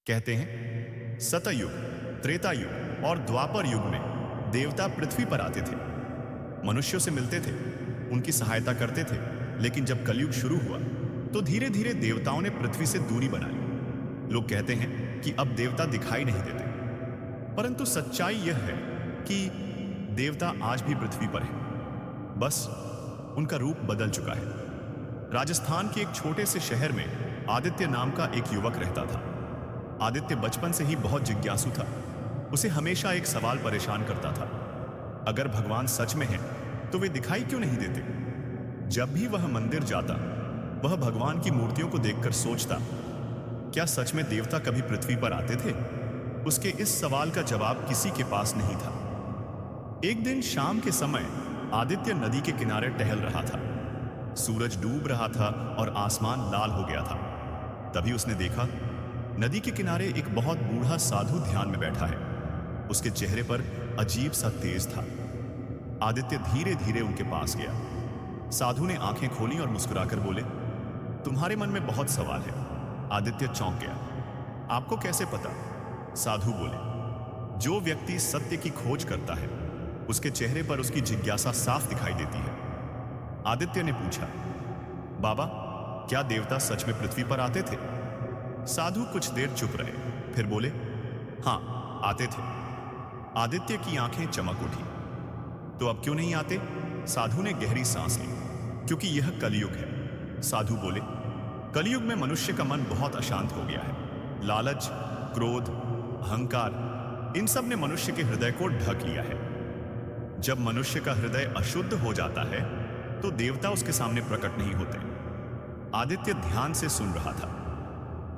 कहते हैं सतयुग, त्रेता युग और द्वापर युग में देवता पृथ्वी पर आते थे, मनुष्यों से मिलते थे, उनकी सहायता करते थे। लेकिन जब कलयुग शुरू हुआ तो धीरे धीरे देवताओं ने पृथ्वी से दूरी बना ली। लोग कहते हैं कि अब देवता दिखाई नहीं देते, परंतु सच्चाई यह है कि देवता आज भी पृथ्वी पर हैं, बस उनका रूप बदल चुका है। राजस्थान के एक छोटे से शहर में आदित्य नाम का एक युवक रहता था। आदित्य बचपन से ही बहुत जिज्ञासु था। उसे हमेशा एक सवाल परेशान करता था, अगर भगवान सच में है तो वे दिखाई क्यों नहीं देते। जब भी वह मंदिर जाता, वह भगवान की मूर्तियों को देखकर सोचता, क्या सच में देवता कभी पृथ्वी पर आते थे। उसके इस सवाल का जवाब किसी के पास नहीं था। एक दिन शाम के समय आदित्य नदी के किनारे टहल रहा था। सूरज डूब रहा था और आसमान लाल हो गया था। तभी उसने देखा, नदी के किनारे एक बहुत बूढ़ा साधु ध्यान में बैठा है। उसके चेहरे पर अजीब सा तेज था। आदित्य धीरे धीरे उनके पास गया। साधु ने आंखें खोली और मुस्कुराकर बोले, तुम्हारे मन में बहुत सवाल है। आदित्य चौंक गया। आपको कैसे पता? साधु बोले, जो व्यक्ति सत्य की खोज करता है उसके चेहरे पर उसकी जिज्ञासा साफ दिखाई देती है। आदित्य ने पूछा, बाबा, क्या देवता सच में पृथ्वी पर आते थे? साधु कुछ देर चुप रहे, फिर बोले, हां, आते थे। आदित्य की आंखें चमक उठी। तो अब क्यों नहीं आते? साधु ने गहरी सांस ली। क्योंकि यह कलयुग है। साधु बोले, कलयुग में मनुष्य का मन बहुत अशांत हो गया है। लालच, क्रोध, अहंकार, इन सब ने मनुष्य के हृदय को ढक लिया है। जब मनुष्य का हृदय अशुद्ध हो जाता है तो देवता उसके सामने प्रकट नहीं होते। आदित्य ध्यान से सुन रहा था।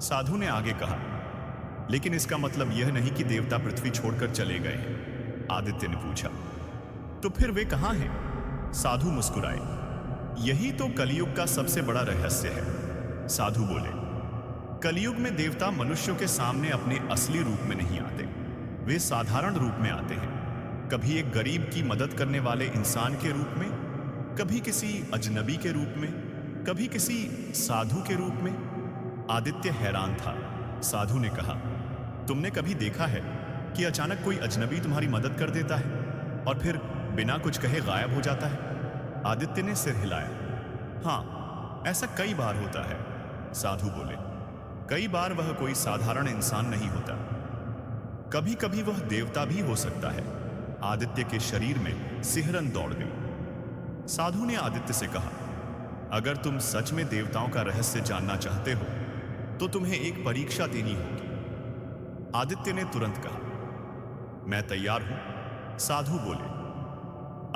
साधु ने आगे कहा, लेकिन इसका मतलब यह नहीं कि देवता पृथ्वी छोड़कर चले गए हैं। आदित्य ने पूछा, तो फिर वे कहां हैं? साधु मुस्कुराए, यही तो कलयुग का सबसे बड़ा रहस्य है। साधु बोले, कलयुग में देवता मनुष्यों के सामने अपने असली रूप में नहीं आते, वे साधारण रूप में आते हैं। कभी एक गरीब की मदद करने वाले इंसान के रूप में, कभी किसी अजनबी के रूप में, कभी किसी साधु के रूप में। आदित्य हैरान था। साधु ने कहा, तुमने कभी देखा है कि अचानक कोई अजनबी तुम्हारी मदद कर देता है और फिर बिना कुछ कहे गायब हो जाता है? आदित्य ने सिर हिलाया। हां, ऐसा कई बार होता है। साधु बोले, कई बार वह कोई साधारण इंसान नहीं होता, कभी कभी वह देवता भी हो सकता है। आदित्य के शरीर में सिहरन दौड़ गई। साधु ने आदित्य से कहा, अगर तुम सच में देवताओं का रहस्य जानना चाहते हो तो तुम्हें एक परीक्षा देनी होगी। आदित्य ने तुरंत कहा, मैं तैयार हूं। साधु बोले,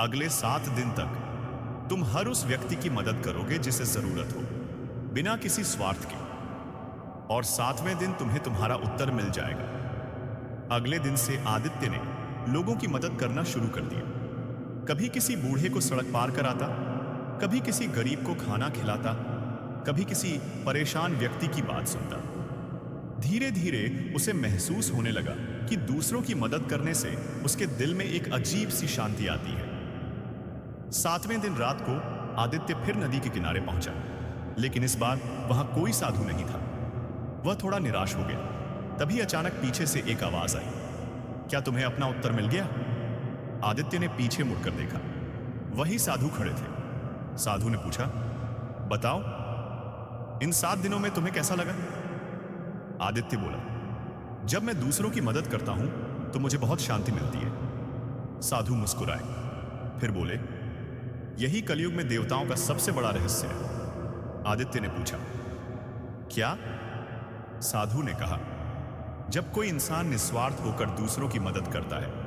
अगले 7 दिन तक तुम हर उस व्यक्ति की मदद करोगे जिसे जरूरत हो, बिना किसी स्वार्थ के, और 7वें दिन तुम्हें तुम्हारा उत्तर मिल जाएगा। अगले दिन से आदित्य ने लोगों की मदद करना शुरू कर दिया। कभी किसी बूढ़े को सड़क पार कराता, कभी किसी गरीब को खाना खिलाता, कभी किसी परेशान व्यक्ति की बात सुनता। धीरे धीरे उसे महसूस होने लगा कि दूसरों की मदद करने से उसके दिल में एक अजीब सी शांति आती है। 7वें दिन रात को आदित्य फिर नदी के किनारे पहुंचा, लेकिन इस बार वहां कोई साधु नहीं था। वह थोड़ा निराश हो गया। तभी अचानक पीछे से एक आवाज आई, क्या तुम्हें अपना उत्तर मिल गया? आदित्य ने पीछे मुड़कर देखा। वही साधु खड़े थे। साधु ने पूछा, बताओ, इन 7 दिनों में तुम्हें कैसा लगा? आदित्य बोला, जब मैं दूसरों की मदद करता हूं तो मुझे बहुत शांति मिलती है। साधु मुस्कुराए, फिर बोले, यही कलयुग में देवताओं का सबसे बड़ा रहस्य है। आदित्य ने पूछा, क्या? साधु ने कहा, जब कोई इंसान निस्वार्थ होकर दूसरों की मदद करता है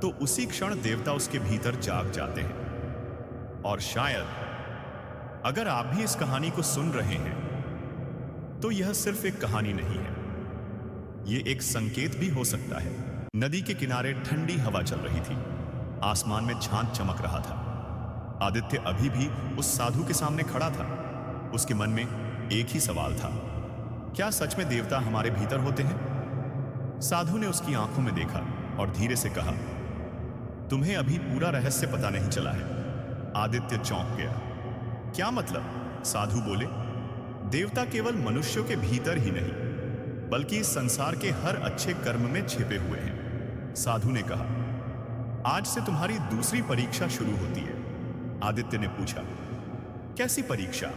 तो उसी क्षण देवता उसके भीतर जाग जाते हैं। और शायद अगर आप भी इस कहानी को सुन रहे हैं तो यह सिर्फ एक कहानी नहीं है, यह एक संकेत भी हो सकता है। नदी के किनारे ठंडी हवा चल रही थी। आसमान में चांद चमक रहा था। आदित्य अभी भी उस साधु के सामने खड़ा था। उसके मन में एक ही सवाल था, क्या सच में देवता हमारे भीतर होते हैं? साधु ने उसकी आंखों में देखा और धीरे से कहा, तुम्हें अभी पूरा रहस्य पता नहीं चला है। आदित्य चौंक गया। क्या मतलब? साधु बोले, देवता केवल मनुष्यों के भीतर ही नहीं बल्कि इस संसार के हर अच्छे कर्म में छिपे हुए हैं। साधु ने कहा, आज से तुम्हारी दूसरी परीक्षा शुरू होती है। आदित्य ने पूछा, कैसी परीक्षा?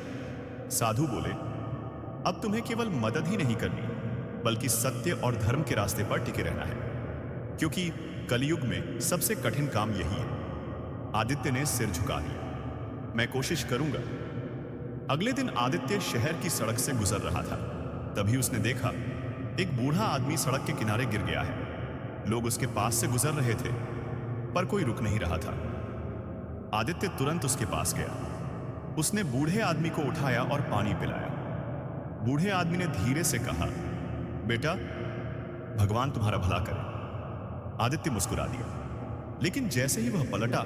साधु बोले, अब तुम्हें केवल मदद ही नहीं करनी, बल्कि सत्य और धर्म के रास्ते पर टिके रहना है, क्योंकि कलयुग में सबसे कठिन काम यही है। आदित्य ने सिर झुका लिया। मैं कोशिश करूंगा। अगले दिन आदित्य शहर की सड़क से गुजर रहा था। तभी उसने देखा एक बूढ़ा आदमी सड़क के किनारे गिर गया है। लोग उसके पास से गुजर रहे थे, पर कोई रुक नहीं रहा था। आदित्य तुरंत उसके पास गया। उसने बूढ़े आदमी को उठाया और पानी पिलाया। बूढ़े आदमी ने धीरे से कहा, बेटा, भगवान तुम्हारा भला करे। आदित्य मुस्कुरा दिया, लेकिन जैसे ही वह पलटा,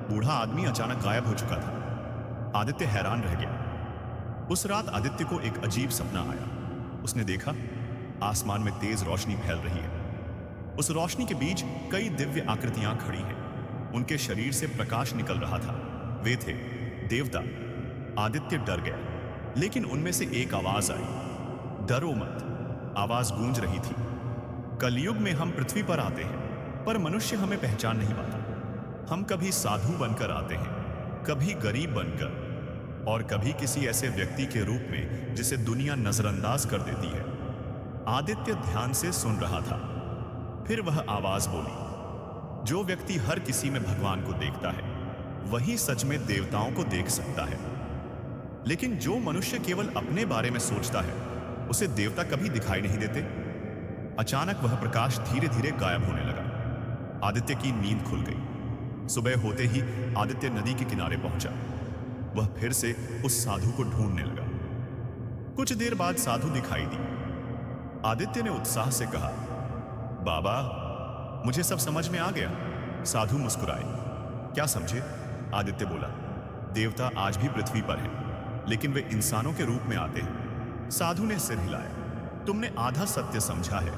बूढ़ा आदमी अचानक गायब हो चुका था। आदित्य हैरान रह गया। उस रात आदित्य को एक अजीब सपना आया। उसने देखा आसमान में तेज रोशनी फैल रही है। उस रोशनी के बीच कई दिव्य आकृतियां खड़ी हैं। उनके शरीर से प्रकाश निकल रहा था। वे थे देवता। आदित्य डर गया, लेकिन उनमें से एक आवाज आई, डरो मत। आवाज गूंज रही थी, कलयुग में हम पृथ्वी पर आते हैं, पर मनुष्य हमें पहचान नहीं पाता। हम कभी साधु बनकर आते हैं, कभी गरीब बनकर, और कभी किसी ऐसे व्यक्ति के रूप में जिसे दुनिया नजरअंदाज कर देती है। आदित्य ध्यान से सुन रहा था। फिर वह आवाज बोली, जो व्यक्ति हर किसी में भगवान को देखता है, वही सच में देवताओं को देख सकता है। लेकिन जो मनुष्य केवल अपने बारे में सोचता है, उसे देवता कभी दिखाई नहीं देते। अचानक वह प्रकाश धीरे धीरे गायब होने लगा। आदित्य की नींद खुल गई। सुबह होते ही आदित्य नदी के किनारे पहुंचा। वह फिर से उस साधु को ढूंढने लगा। कुछ देर बाद साधु दिखाई दी। आदित्य ने उत्साह से कहा, बाबा, मुझे सब समझ में आ गया। साधु मुस्कुराए। क्या समझे? आदित्य बोला, देवता आज भी पृथ्वी पर हैं, लेकिन वे इंसानों के रूप में आते हैं। साधु ने सिर हिलाया। तुमने आधा सत्य समझा है।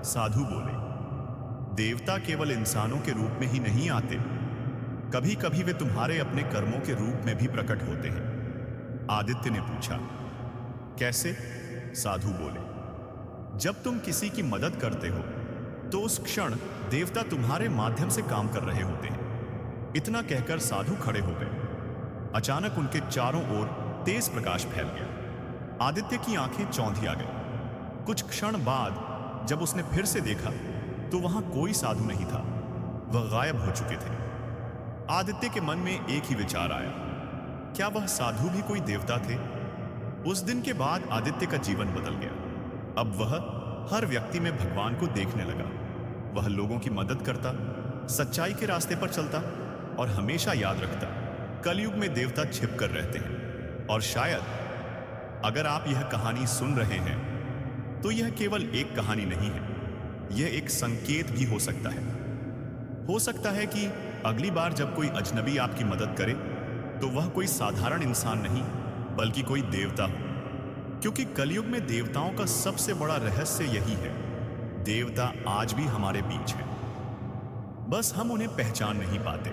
साधु बोले, देवता केवल इंसानों के रूप में ही नहीं आते, कभी कभी वे तुम्हारे अपने कर्मों के रूप में भी प्रकट होते हैं। आदित्य ने पूछा, कैसे? साधु बोले, जब तुम किसी की मदद करते हो तो उस क्षण देवता तुम्हारे माध्यम से काम कर रहे होते हैं। इतना कहकर साधु खड़े हो गए। अचानक उनके चारों ओर तेज प्रकाश फैल गया। आदित्य की आंखें चौंधी आ गई। कुछ क्षण बाद जब उसने फिर से देखा तो वहां कोई साधु नहीं था। वह गायब हो चुके थे। आदित्य के मन में एक ही विचार आया, क्या वह साधु भी कोई देवता थे? उस दिन के बाद आदित्य का जीवन बदल गया। अब वह हर व्यक्ति में भगवान को देखने लगा। वह लोगों की मदद करता, सच्चाई के रास्ते पर चलता और हमेशा याद रखता, कलयुग में देवता छिप कर रहते हैं। और शायद अगर आप यह कहानी सुन रहे हैं तो यह केवल एक कहानी नहीं है, यह एक संकेत भी हो सकता है। हो सकता है कि अगली बार जब कोई अजनबी आपकी मदद करे तो वह कोई साधारण इंसान नहीं, बल्कि कोई देवता हो। क्योंकि कलयुग में देवताओं का सबसे बड़ा रहस्य यही है, देवता आज भी हमारे बीच हैं, बस हम उन्हें पहचान नहीं पाते।